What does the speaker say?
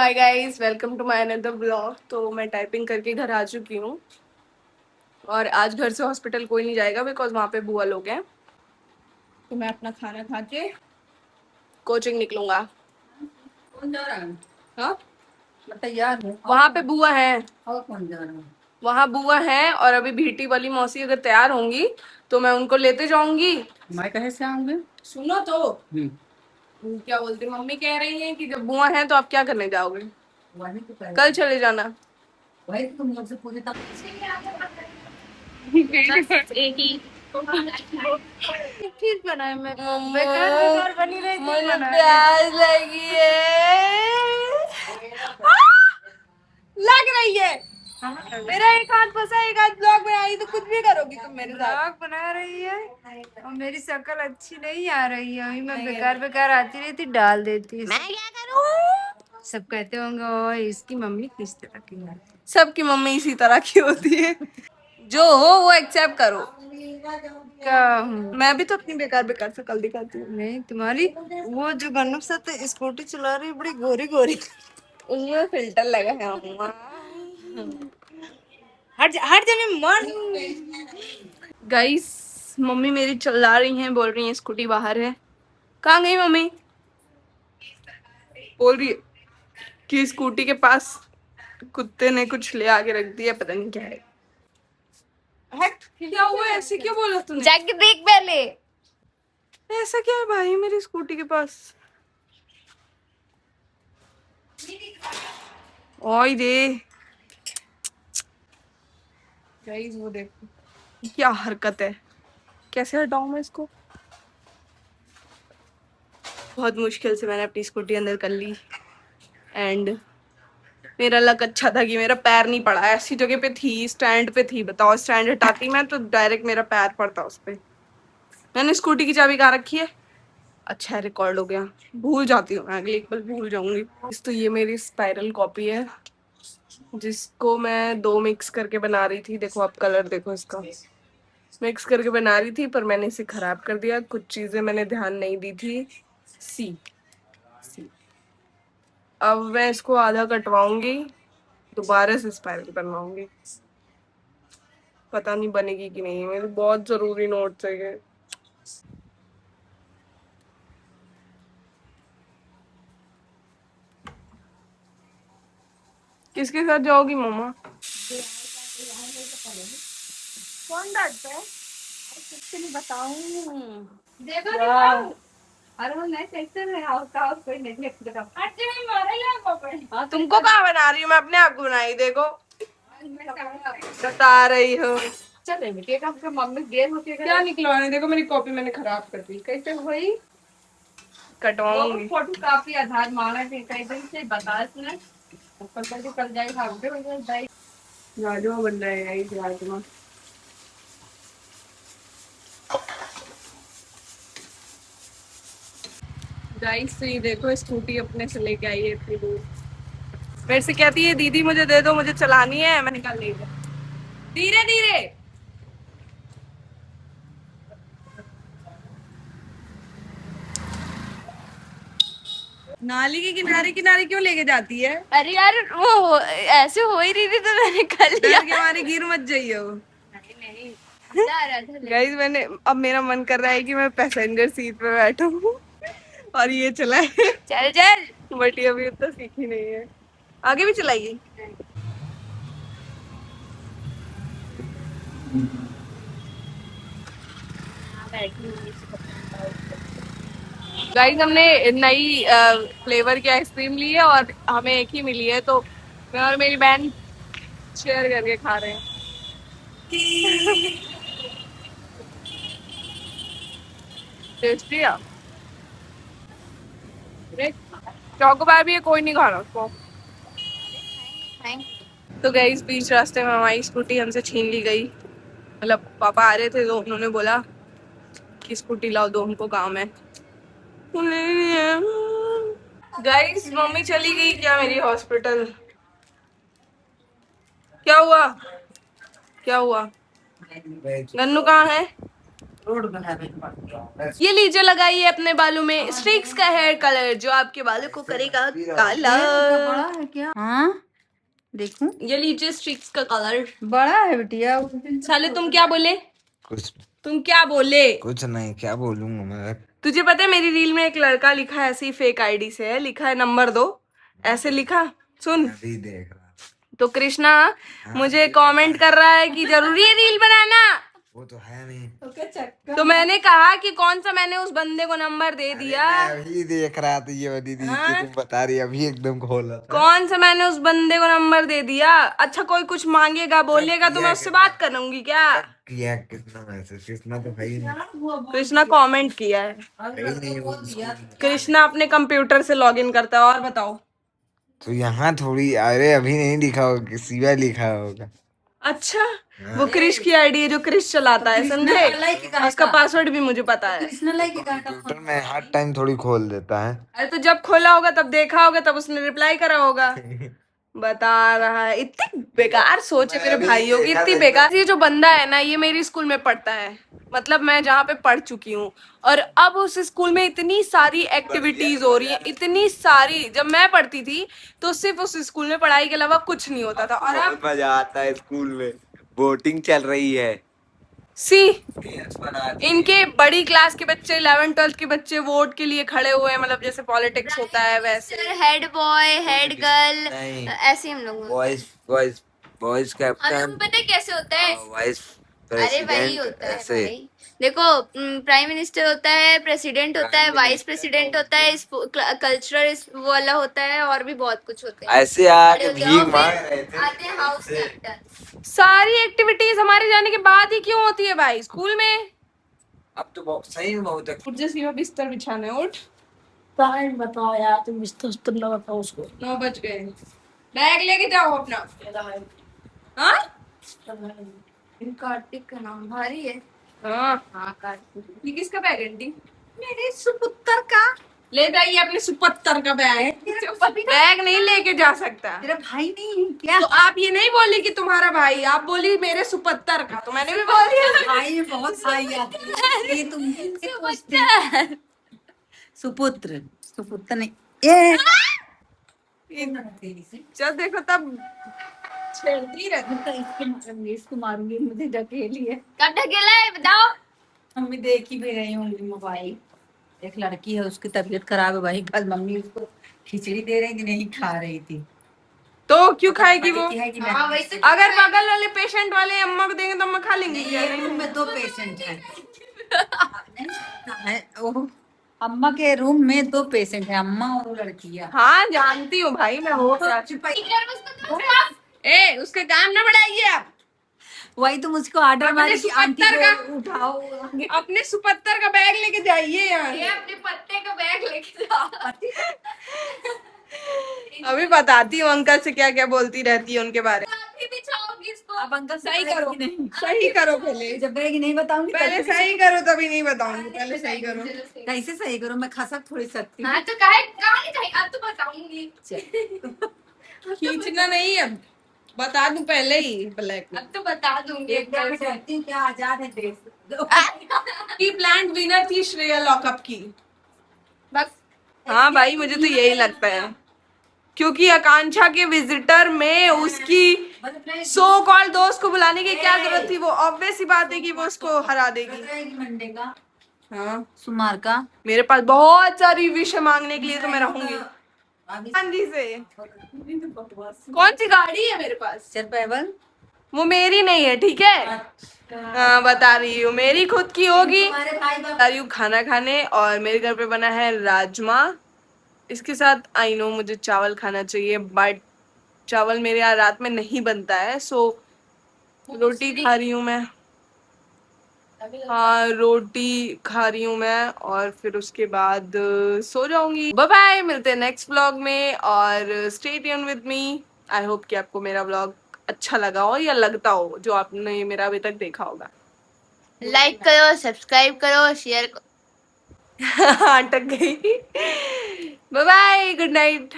Hi guys, welcome to my another blog. तो मैं typing करके घर आ चुकी हूँ और आज घर से हॉस्पिटल कोई नहीं जाएगा बिकॉज वहाँ पे बुआ लोग हैं। तो मैं अपना खाना खा के कोचिंग निकलूंगा। कौन जा रहा है? हाँ, मैं तैयार हूँ। वहाँ पे बुआ है, और कौन जा रहा है? वहाँ बुआ है और अभी भीटी वाली मौसी अगर तैयार होंगी तो मैं उनको लेते जाऊंगी। मैं कहे से आऊंगे? सुनो तो क्या बोलते, मम्मी कह रही हैं कि जब बुआ है तो आप क्या करने जाओगे, वही तो कह कल चले जाना। वही तो तुम मुझसे पूछे तब। चीज बनाए मैं बेकार मम्मा, बेकार बनी रही थी मुझे बना प्यास लगी है। लग रही है। मेरा एक हाथ फंसा, एक हाथ ब्लॉग में आई तो कुछ भी करोगी तुम मेरे साथ। ब्लॉग बना रही है और मेरी शक्ल अच्छी नहीं आ रही है, वही मैं बेकार बेकार आती रहती डाल देती। मैं क्या करूं? सब कहते होंगे ओ इसकी मम्मी किस तरह की है। सबकी मम्मी इसी तरह की होती है, जो हो वो एक्सेप्ट करो। क्या हूँ मैं भी तो अपनी बेकार बेकार शक्ल दिखाती हूँ। नहीं तुम्हारी वो जो गन्नू साथ स्कूटी चला रही है, बड़ी गोरी गोरी। उसमें फिल्टर लगा है अम्मा। हर जगह मन। गाइस, मम्मी मेरी चिल्ला रही हैं, बोल रही हैं स्कूटी बाहर है। कहाँ गई मम्मी? बोल रही है कि स्कूटी के पास कुत्ते ने कुछ ले आके रख दिया, पता नहीं क्या है। हट, क्या हुआ? ऐसे क्यों बोला तूने? जाके देख पहले। ऐसा क्या है भाई मेरी स्कूटी के पास? ओए दे। गाइस वो देखो क्या हरकत है, कैसे हटाऊं मैं इसको? बहुत मुश्किल से मैंने अपनी स्कूटी अंदर कर ली एंड मेरा लक अच्छा था कि मेरा पैर नहीं पड़ा। ऐसी जगह पे थी, स्टैंड पे थी, बताओ स्टैंड हटाती मैं तो डायरेक्ट मेरा पैर पड़ता उस पे। मैंने स्कूटी की चाबी कहाँ रखी है? अच्छा है, रिकॉर्ड हो गया। भूल जाती हूँ मैं, अगली एक पल भूल जाऊंगी। तो ये मेरी स्पाइरल कॉपी है जिसको मैं दो मिक्स करके बना रही थी। देखो आप कलर देखो इसका, मिक्स करके बना रही थी पर मैंने इसे खराब कर दिया। कुछ चीजें मैंने ध्यान नहीं दी थी। सी सी अब मैं इसको आधा कटवाऊंगी, दोबारा से स्पाइरल बनवाऊंगी। पता नहीं बनेगी कि नहीं, मेरे बहुत जरूरी नोट चाहिए। किसके साथ जाओगी मम्मा? कौन डांटता है? किसके लिए बताऊं? देखो नहीं। अरे वो नए सेक्टर है हाउस का, हाउस कोई नहीं देखता। अच्छे में मारे ला पापा। हाँ, तुमको कहाँ बना रही हूँ मैं? अपने आप को बनाई। देखो बता रही हो। चले बेटे का मम्मी देर होती है क्या निकलवाने? देखो मेरी कॉपी मैंने खराब कर दी। कैसे हुई? कटवाऊंगी। फोटो काफी आधार मांगा थे कई दिन से, बता इसने ऊपर करके कल जाएगा भाग राजमा बन रहा है गाइस, राजमा। गाइस तो ये देखो स्कूटी अपने से लेके आई है इतनी दूर। मेरे से कहती है दीदी मुझे दे दो, मुझे चलानी है। मैंने कहा नहीं, धीरे धीरे। नाली के किनारे किनारे क्यों लेके जाती है? अरे यार वो ऐसे हो ही रही थी तो मैंने कर लिया। डर के मारे गिर मत जाइए। नहीं मजा आ रहा था। गाइस मैंने, अब मेरा मन कर रहा है कि मैं पैसेंजर सीट पे बैठूं और ये चलाए। चल चल। बट ये अभी उतना सीखी नहीं है। आगे भी चलाइए। गाइस हमने नई फ्लेवर की आइसक्रीम ली है और हमें एक ही मिली है, तो मैं और मेरी बहन शेयर करके खा रहे हैं। टेस्टी है। चौकोबार भी है, कोई नहीं खा रहा उसको। तो गाइस बीच रास्ते में हमारी स्कूटी हमसे छीन ली गई। मतलब पापा आ रहे थे तो उन्होंने बोला कि स्कूटी लाओ, दो हमको काम है। गाइस मम्मी चली गई क्या मेरी हॉस्पिटल? क्या हुआ? क्या हुआ? गन्नू कहाँ है? रोड बनावे के पड़ती है। ये लीजिए लगाइए अपने बालों में स्ट्रिक्स का हेयर कलर जो आपके बालों को करेगा काला। बड़ा है क्या? हाँ देखूं। ये लीजिए स्ट्रिक्स का कलर। बड़ा है बिटिया। साले तुम क्या बोले? कुछ तुम क्या बोले? कुछ नहीं, क्या बोलूंगा मैं। तुझे पता है मेरी रील में एक लड़का लिखा है ऐसे ही फेक आईडी से है, लिखा है नंबर 2 ऐसे लिखा। सुन अभी देख रहा। तो कृष्णा मुझे कमेंट कर रहा है कि जरूरी है रील बनाना। वो तो है नहीं। तो मैंने कहा कि कौन सा मैंने उस बंदे को नंबर दे दिया। मैं अभी देख रहा था ये दीदी हाँ? तुम बता रही अभी एकदम खोला था। कौन सा मैंने उस बंदे को नंबर दे दिया। अच्छा कोई कुछ मांगेगा बोलेगा तो मैं उससे बात करूंगी क्या? किया कितना मैसेज, कितना तो है ही नहीं। कृष्णा कमेंट किया है। है ही नहीं वो स्कूल। कृष्णा अपने कंप्यूटर से लॉगिन करता है। और बताओ। तो यहाँ थोड़ी, अरे अभी नहीं लिखा होगा, सिवा लिखा होगा। अच्छा वो क्रिश की आईडी है जो क्रिश चलाता है, समझे? उसका पासवर्ड भी मुझे पता है। कंप्यूटर में हर टाइम थोड़ी खोल देता है। अरे तो जब खोला होगा तब देखा होगा तब उसने रिप्लाई करा होगा। बता रहा है इतनी बेकार सोच है मेरे भाइयों की, इतनी बेकार। ये जो बंदा है ना ये मेरी स्कूल में पढ़ता है, मतलब मैं जहाँ पे पढ़ चुकी हूँ। और अब उस स्कूल में इतनी सारी एक्टिविटीज हो रही है, इतनी सारी। जब मैं पढ़ती थी तो सिर्फ उस स्कूल में पढ़ाई के अलावा कुछ नहीं होता था। और अब बहुत मजा आता है स्कूल में। वोटिंग चल रही है। सी इनके बड़ी क्लास के बच्चे 11 12 के बच्चे वोट के लिए खड़े हुए हैं, मतलब जैसे पॉलिटिक्स होता है वैसे। हेड बॉय हेड गर्ल नहीं। ऐसे हम लोग बॉयज बॉयज बॉयज कैप्टन, पता है कैसे होता है? वाइस अरे वही प्रेसिडेंट, होता है ऐसे। भाई। देखो प्राइम मिनिस्टर होता है, प्रेसिडेंट होता है, वाइस प्रेसिडेंट होता है, कल्चरल वो वाला होता है, और भी बहुत कुछ होते हैं। ऐसे आके बड़े होते हैं। भीख और मांग फिर रहे थे। आते हैं हाउस कैप्टन। सारी एक्टिविटीज हमारे जाने के बाद ही क्यों होती है भाई स्कूल में? अब तो सही में बहुत उठ जैसी में बिस्तर बिछाना है, उठ। टाइम बताओ यार, तुम बिस्तर ना बताओ उसको। 9 बज गए। बैग लेके जाओ अपना। हाँ कार्तिक का नाम भारी है। हाँ हाँ कार्तिक। ये किसका बैग है आंटी? मेरे सुपुत्र का। ले जाइए अपने सुपत्तर का बैग। बैग नहीं लेके जा सकता। तेरा भाई नहीं है क्या? तो आप ये नहीं बोली कि तुम्हारा भाई, आप बोली मेरे सुपत्तर का, तो मैंने भी बोल दिया। भाई में बहुत भाई आते हैं, ये तुम सुपुत्र। सुपुत्र सुपुत्र नहीं ये जब देखो तब छेड़ती रहती। इसको मारूंगी, मुझे ढकेली है। कब ढकेला है बताओ? मम्मी देख ही भी रही होंगी मोबाइल। एक लड़की है, उसकी तबीयत खराब है भाई, कल मम्मी उसको खिचड़ी दे रही थी, नहीं खा रही थी। तो क्यों खाएगी वो? है कि हाँ, नहीं? वैसे अगर बगल वाले पेशेंट वाले अम्मा को देंगे तो अम्मा खा लेंगी क्या? ये रूम में 2 पेशेंट हैं। ओह, अम्मा के रूम में 2 पेशेंट हैं, अम्मा और वो लड़की है। हाँ जानती हूँ भाई मैं हो क्या। ए उसके काम ना बढ़ाइए आप। वही तुम उसको ऑर्डर अपने मारी कि आंटी सुपत्तर को उठाओ। अपने सुपत्तर का बैग लेके जाइए यार। ये अपने पत्ते का बैग लेके जाओ। अभी बताती हूँ अंकल से क्या क्या बोलती रहती है उनके बारे में। अभी बिछाओगी इसको। अब अंकल सही से करो, करेगी नहीं। सही करो पहले। जब करेगी नहीं बताऊंगी पहले तब सही करो तभी नहीं बताऊंगी, पहले सही करो। कैसे सही करूं, मैं खसक थोड़ी सकती हूँ। हाँ तो कहे कहाँ नहीं चाहिए, अब तो बताऊंगी। खींचना नहीं है, बता दूं पहले ही ब्लैक में। अब तो बता दूंगी एक बार कहती हूँ क्या आजाद है देश। की प्लांट विनर थी श्रेया लॉकअप की। बस हाँ भाई मुझे तो यही लगता है, क्योंकि आकांक्षा के विजिटर में उसकी सो कॉल्ड दोस्त को बुलाने की क्या जरूरत थी? वो ऑब्वियस ही बात है कि वो उसको हरा देगी। मंडे का हाँ सुमार का मेरे पास बहुत सारी विश मांगने के लिए, तो मैं रहूंगी गांधी से। कौन सी गाड़ी है मेरे पास? चल पैबल वो मेरी नहीं है, ठीक है? हाँ बता रही हूँ, मेरी खुद की होगी। हमारे भाई बता रही हूँ खाना खाने, और मेरे घर पे बना है राजमा। इसके साथ आई नो मुझे चावल खाना चाहिए, बट चावल मेरे यहाँ रात में नहीं बनता है, सो रोटी खा रही हूँ मैं। हाँ रोटी खा रही हूँ मैं, और फिर उसके बाद सो जाऊंगी। बाय बाय, मिलते हैं नेक्स्ट व्लॉग में, और stay tune with me. I hope कि आपको मेरा व्लॉग अच्छा लगा हो, या लगता हो जो आपने मेरा अभी तक देखा होगा। लाइक करो, सब्सक्राइब करो, शेयर करो। अटक गई। Bye bye, good night.